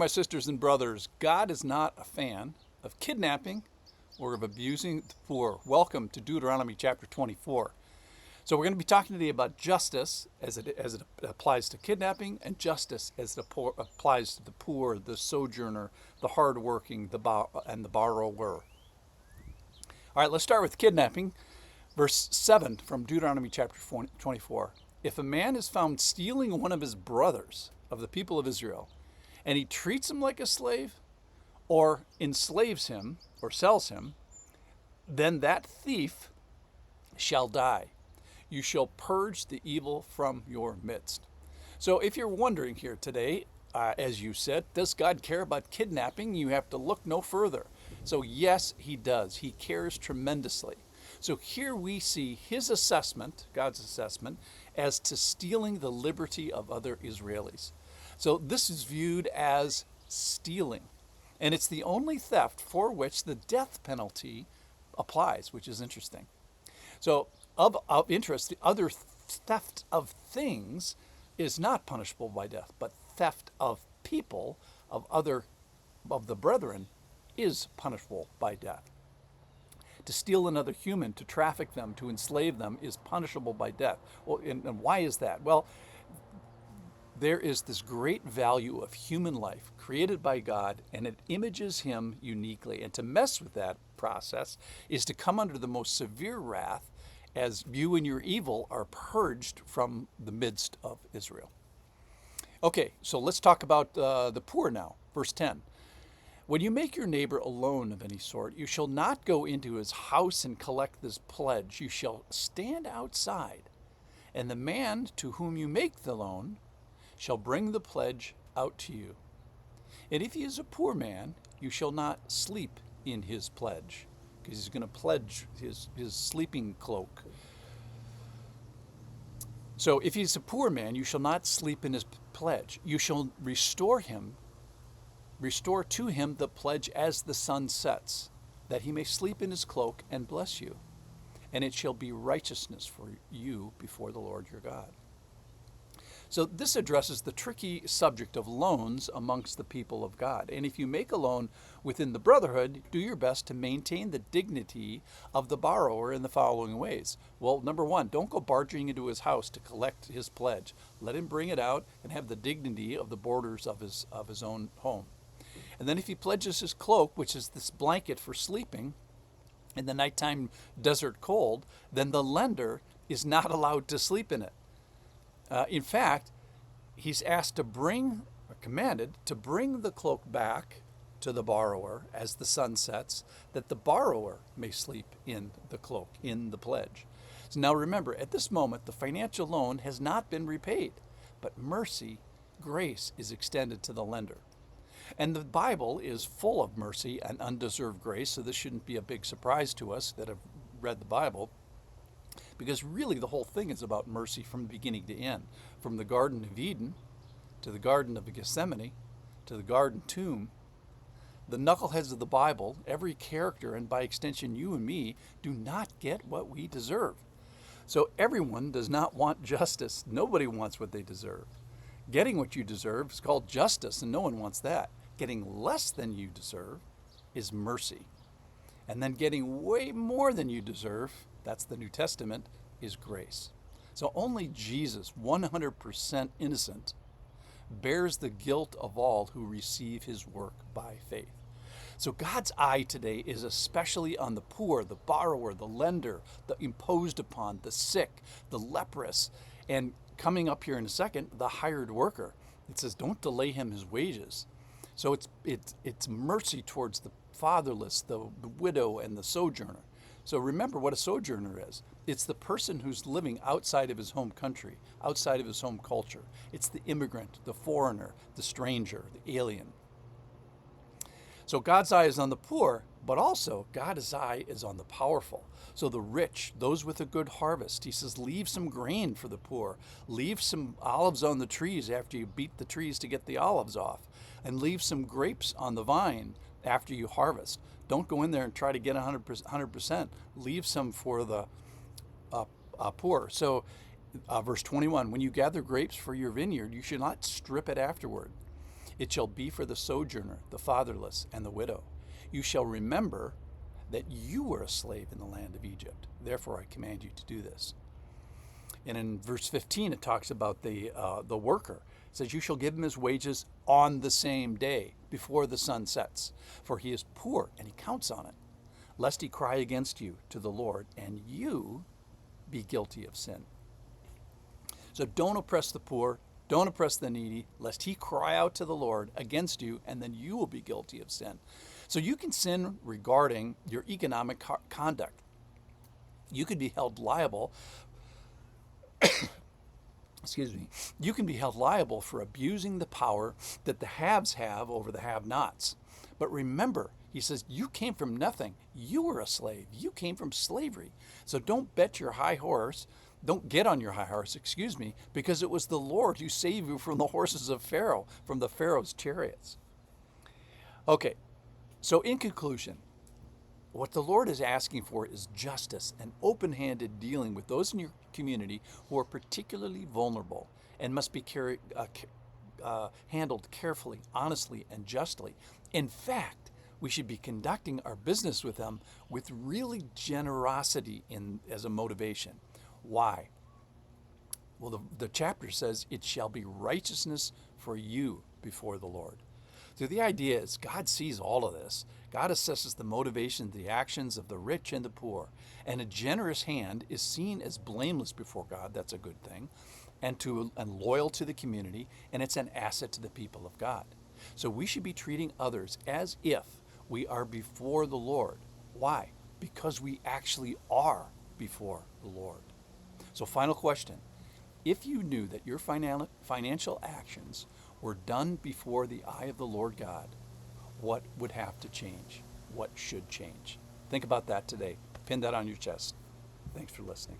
My sisters and brothers, God is not a fan of kidnapping or of abusing the poor. Welcome to Deuteronomy chapter 24. So we're going to be talking today about justice as it applies to kidnapping, and justice as it applies to the poor, the sojourner, the hardworking, and the borrower. All right, let's start with kidnapping. Verse 7 from Deuteronomy chapter 24. If a man is found stealing one of his brothers of the people of Israel, and he treats him like a slave, or enslaves him, or sells him, then that thief shall die. You shall purge the evil from your midst. So if you're wondering here today, as you said, does God care about kidnapping? You have to look no further. So yes, he does. He cares tremendously. So here we see his assessment, God's assessment, as to stealing the liberty of other Israelis. So this is viewed as stealing. And it's the only theft for which the death penalty applies, which is interesting. So of interest, the other theft of things is not punishable by death, but theft of people, of the brethren, is punishable by death. To steal another human, to traffic them, to enslave them is punishable by death. Well, and why is that? Well, there is this great value of human life created by God, and it images him uniquely. And to mess with that process is to come under the most severe wrath as you and your evil are purged from the midst of Israel. Okay, so let's talk about the poor now. Verse 10. When you make your neighbor a loan of any sort, you shall not go into his house and collect this pledge. You shall stand outside, and the man to whom you make the loan shall bring the pledge out to you. And if he is a poor man, you shall not sleep in his pledge, because he's going to pledge his sleeping cloak. So if he's a poor man, you shall not sleep in his pledge. You shall restore to him the pledge as the sun sets, that he may sleep in his cloak and bless you. And it shall be righteousness for you before the Lord your God. So this addresses the tricky subject of loans amongst the people of God. And if you make a loan within the brotherhood, do your best to maintain the dignity of the borrower in the following ways. Well, number one, don't go barging into his house to collect his pledge. Let him bring it out and have the dignity of the borders of his own home. And then if he pledges his cloak, which is this blanket for sleeping in the nighttime desert cold, then the lender is not allowed to sleep in it. In fact, he's commanded to bring the cloak back to the borrower as the sun sets, that the borrower may sleep in the cloak, in the pledge. So now remember, at this moment, the financial loan has not been repaid, but mercy, grace is extended to the lender. And the Bible is full of mercy and undeserved grace, so this shouldn't be a big surprise to us that have read the Bible. Because really the whole thing is about mercy from beginning to end. From the Garden of Eden to the Garden of Gethsemane to the Garden Tomb, the knuckleheads of the Bible, every character, and by extension you and me, do not get what we deserve. So everyone does not want justice. Nobody wants what they deserve. Getting what you deserve is called justice, and no one wants that. Getting less than you deserve is mercy. And then getting way more than you deserve, that's the New Testament, is grace. So only Jesus, 100% innocent, bears the guilt of all who receive his work by faith. So God's eye today is especially on the poor, the borrower, the lender, the imposed upon, the sick, the leprous, and coming up here in a second, the hired worker. It says, don't delay him his wages. So it's mercy towards the fatherless, the widow, and the sojourner. So remember what a sojourner is. It's the person who's living outside of his home country, outside of his home culture. It's the immigrant, the foreigner, the stranger, the alien. So God's eye is on the poor, but also God's eye is on the powerful. So the rich, those with a good harvest, he says, leave some grain for the poor. Leave some olives on the trees after you beat the trees to get the olives off. And leave some grapes on the vine after you harvest. Don't go in there and try to get 100%. Leave some for the poor. So verse 21, when you gather grapes for your vineyard, you should not strip it afterward. It shall be for the sojourner, the fatherless, and the widow. You shall remember that you were a slave in the land of Egypt. Therefore, I command you to do this. And in verse 15, it talks about the worker. It says, you shall give him his wages on the same day before the sun sets, for he is poor and he counts on it, lest he cry against you to the Lord and you be guilty of sin. So don't oppress the poor, don't oppress the needy, lest he cry out to the Lord against you, and then you will be guilty of sin. So you can sin regarding your economic conduct. You could be held liable excuse me, you can be held liable for abusing the power that the haves have over the have-nots. But remember, he says, you came from nothing. You were a slave. You came from slavery. So don't bet your high horse. Don't get on your high horse, because it was the Lord who saved you from the horses of Pharaoh, from the Pharaoh's chariots. Okay, so in conclusion, what the Lord is asking for is justice and open-handed dealing with those in your community who are particularly vulnerable and must be handled carefully, honestly, and justly. In fact, we should be conducting our business with them with really generosity as a motivation. Why? Well, the chapter says, it shall be righteousness for you before the Lord. So the idea is God sees all of this. God assesses the motivation, the actions of the rich and the poor. And a generous hand is seen as blameless before God. That's a good thing. And loyal to the community. And it's an asset to the people of God. So we should be treating others as if we are before the Lord. Why? Because we actually are before the Lord. So final question. If you knew that your financial actions were done before the eye of the Lord God, what would have to change? What should change? Think about that today. Pin that on your chest. Thanks for listening.